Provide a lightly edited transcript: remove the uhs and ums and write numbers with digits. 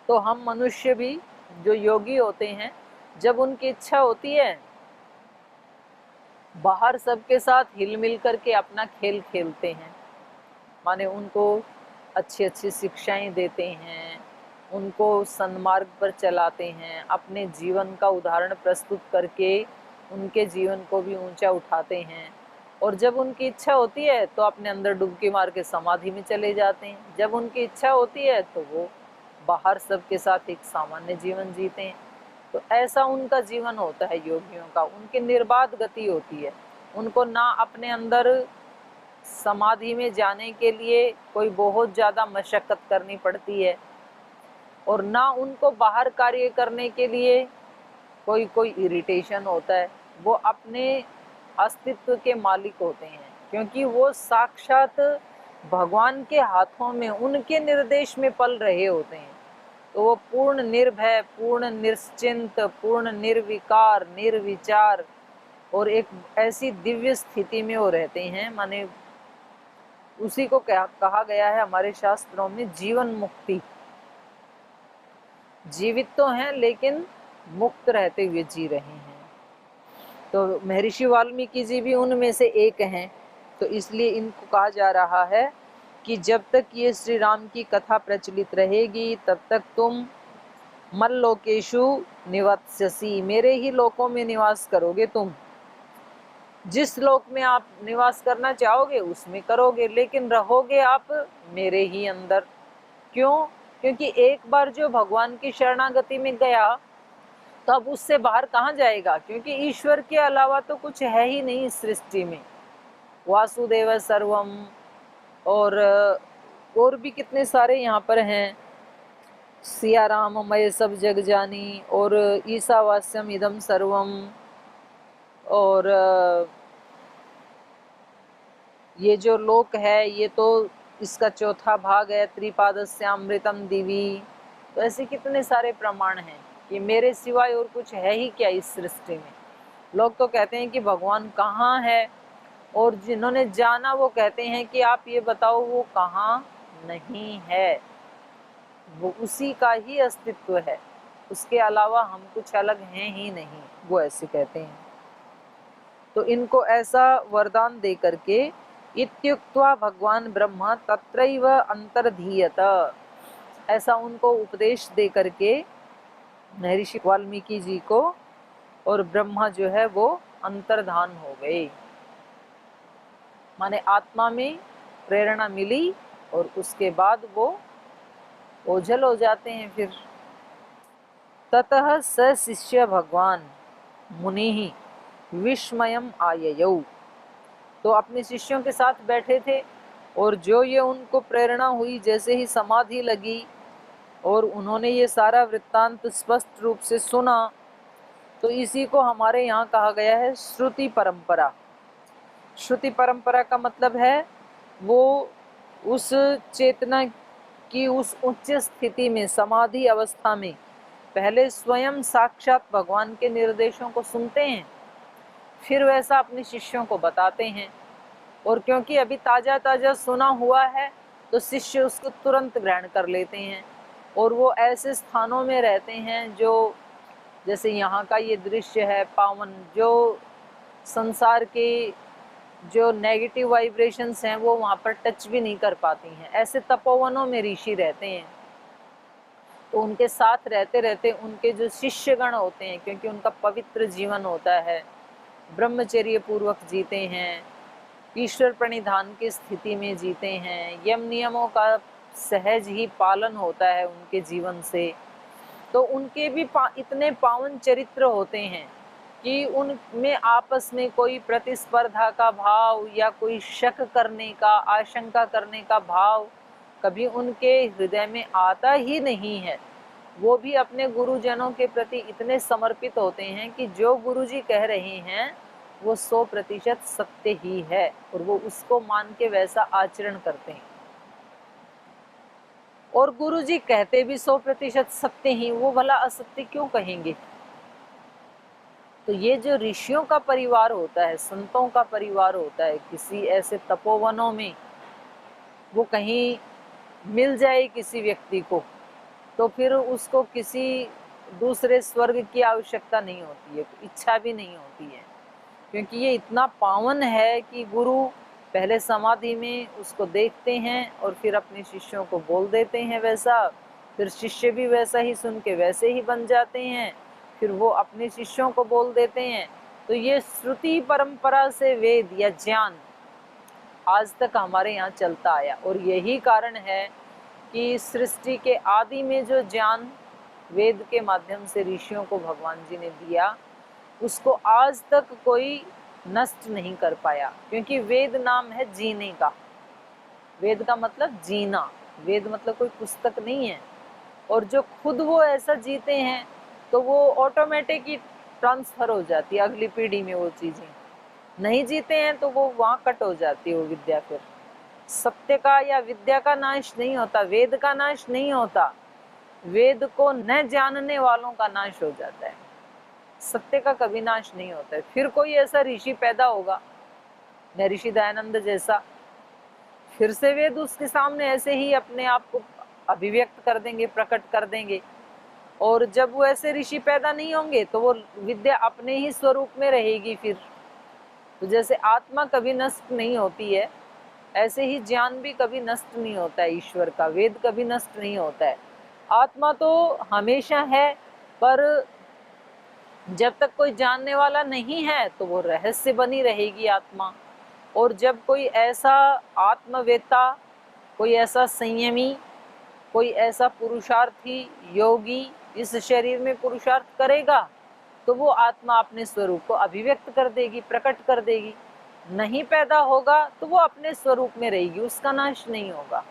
तो हम मनुष्य भी जो योगी होते हैं, जब उनकी इच्छा होती है बाहर सबके साथ हिल मिल करके अपना खेल खेलते हैं, माने उनको अच्छी अच्छी शिक्षाएं देते हैं, उनको सन्मार्ग पर चलाते हैं, अपने जीवन का उदाहरण प्रस्तुत करके उनके जीवन को भी ऊंचा उठाते हैं। और जब उनकी इच्छा होती है तो अपने अंदर डुबकी मार के समाधि में चले जाते हैं। जब उनकी इच्छा होती है तो वो बाहर सबके साथ एक सामान्य जीवन जीते हैं। तो ऐसा उनका जीवन होता है योगियों का। उनकी निर्बाध गति होती है। उनको ना अपने अंदर समाधि में जाने के लिए कोई बहुत ज़्यादा मशक्क़त करनी पड़ती है, और ना उनको बाहर कार्य करने के लिए कोई इरिटेशन होता है। वो अपने अस्तित्व के मालिक होते हैं, क्योंकि वो साक्षात भगवान के हाथों में उनके निर्देश में पल रहे होते हैं। तो वो पूर्ण निर्भय, पूर्ण निश्चिंत, पूर्ण निर्विकार, निर्विचार और एक ऐसी दिव्य स्थिति में वो रहते हैं, माने उसी को कहा गया है हमारे शास्त्रों में जीवन मुक्ति। जीवित तो हैं लेकिन मुक्त रहते हुए जी रहे हैं। तो महर्षि वाल्मीकि जी भी उनमें से एक हैं। तो इसलिए इनको कहा जा रहा है कि जब तक ये श्री राम की कथा प्रचलित रहेगी तब तक तुम मल्लोकेशु निवत्स्यसि, मेरे ही लोकों में निवास करोगे। तुम जिस लोक में आप निवास करना चाहोगे उसमें करोगे, लेकिन रहोगे आप मेरे ही अंदर। क्यों? क्योंकि एक बार जो भगवान की शरणागति में गया तो अब उससे बाहर कहाँ जाएगा, क्योंकि ईश्वर के अलावा तो कुछ है ही नहीं इस सृष्टि में। वासुदेव सर्वम और भी कितने सारे यहाँ पर हैं, सिया राम मय सब जग जानी, और ईसावास्यम इदम सर्वम, और ये जो लोक है ये तो इसका चौथा भाग है, त्रिपादस्यामृतम दिवी। तो ऐसे कितने सारे प्रमाण हैं कि मेरे सिवाय और कुछ है ही क्या इस सृष्टि में। लोग तो कहते हैं कि भगवान कहाँ है, और जिन्होंने जाना वो कहते हैं कि आप ये बताओ वो कहाँ नहीं है, वो उसी का ही अस्तित्व है, उसके अलावा हम कुछ अलग हैं ही नहीं, वो ऐसे कहते हैं। तो इनको ऐसा वरदान दे करके इत्युक्त्वा भगवान ब्रह्मा तत्रैव अंतर्धीयत, ऐसा उनको उपदेश दे करके महर्षि वाल्मीकि जी को और ब्रह्मा जो है वो अंतर्धान हो गए, माने आत्मा में प्रेरणा मिली और उसके बाद वो ओझल हो जाते हैं फिर। ततः स शिष्य भगवान मुनि विस्मयम आययौ, तो अपने शिष्यों के साथ बैठे थे और जो ये उनको प्रेरणा हुई, जैसे ही समाधि लगी और उन्होंने ये सारा वृत्तांत स्पष्ट रूप से सुना, तो इसी को हमारे यहाँ कहा गया है श्रुति परंपरा। श्रुति परंपरा का मतलब है वो उस चेतना की उस उच्च स्थिति में, समाधि अवस्था में पहले स्वयं साक्षात भगवान के निर्देशों को सुनते हैं, फिर वैसा अपने शिष्यों को बताते हैं। और क्योंकि अभी ताज़ा ताज़ा सुना हुआ है तो शिष्य उसको तुरंत ग्रहण कर लेते हैं, और वो ऐसे स्थानों में रहते हैं जो, जैसे यहाँ का ये दृश्य है पावन, जो संसार के जो नेगेटिव वाइब्रेशंस हैं वो वहाँ पर टच भी नहीं कर पाती हैं। ऐसे तपोवनों में ऋषि रहते हैं, तो उनके साथ रहते रहते उनके जो शिष्यगण होते हैं, क्योंकि उनका पवित्र जीवन होता है, ब्रह्मचर्य पूर्वक जीते हैं, ईश्वर प्रणिधान की स्थिति में जीते हैं, यम नियमों का सहज ही पालन होता है उनके जीवन से, तो उनके भी इतने पावन चरित्र होते हैं कि उनमें आपस में कोई प्रतिस्पर्धा का भाव या कोई शक करने का, आशंका करने का भाव कभी उनके हृदय में आता ही नहीं है। वो भी अपने गुरुजनों के प्रति इतने समर्पित होते हैं कि जो गुरुजी कह रहे हैं वो 100% सत्य ही है, और वो उसको मान के वैसा आचरण करते हैं। और गुरुजी कहते भी 100% सत्य ही, वो भला असत्य क्यों कहेंगे। तो ये जो ऋषियों का परिवार होता है, संतों का परिवार होता है, किसी ऐसे तपोवनों में वो कहीं मिल जाए किसी व्यक्ति को, तो फिर उसको किसी दूसरे स्वर्ग की आवश्यकता नहीं होती है, इच्छा भी नहीं होती है, क्योंकि ये इतना पावन है कि गुरु पहले समाधि में उसको देखते हैं और फिर अपने शिष्यों को बोल देते हैं वैसा, फिर शिष्य भी वैसा ही सुन के वैसे ही बन जाते हैं, फिर वो अपने शिष्यों को बोल देते हैं। तो ये श्रुति परंपरा से वेद या ज्ञान आज तक हमारे यहाँ चलता आया, और यही कारण है कि सृष्टि के आदि में जो ज्ञान वेद के माध्यम से ऋषियों को भगवान जी ने दिया, उसको आज तक कोई नष्ट नहीं कर पाया, क्योंकि वेद नाम है जीने का। वेद का मतलब जीना, वेद मतलब कोई पुस्तक नहीं है। और जो खुद वो ऐसा जीते हैं तो वो ऑटोमेटिक ही ट्रांसफर हो जाती है अगली पीढ़ी में। वो चीजें नहीं जीते हैं तो वो वहाँ कट हो जाती है वो विद्या। फिर सत्य का या विद्या का नाश नहीं होता, वेद का नाश नहीं होता, वेद को न जानने वालों का नाश हो जाता है, सत्य का कभी नाश नहीं होता है। फिर कोई ऐसा ऋषि पैदा होगा महर्षि दयानंद जैसा, फिर से वेद उसके सामने ऐसे ही अपने आप को अभिव्यक्त कर देंगे, प्रकट कर देंगे। और जब वो ऐसे ऋषि पैदा नहीं होंगे तो वो विद्या अपने ही स्वरूप में रहेगी। फिर तो जैसे आत्मा कभी नष्ट नहीं होती है, ऐसे ही ज्ञान भी कभी नष्ट नहीं होता है ईश्वर का, वेद कभी नष्ट नहीं होता है। आत्मा तो हमेशा है, पर जब तक कोई जानने वाला नहीं है तो वो रहस्य बनी रहेगी आत्मा। और जब कोई ऐसा आत्मवेता, कोई ऐसा संयमी, कोई ऐसा पुरुषार्थी योगी इस शरीर में पुरुषार्थ करेगा तो वो आत्मा अपने स्वरूप को अभिव्यक्त कर देगी, प्रकट कर देगी। नहीं पैदा होगा तो वो अपने स्वरूप में रहेगी, उसका नाश नहीं होगा।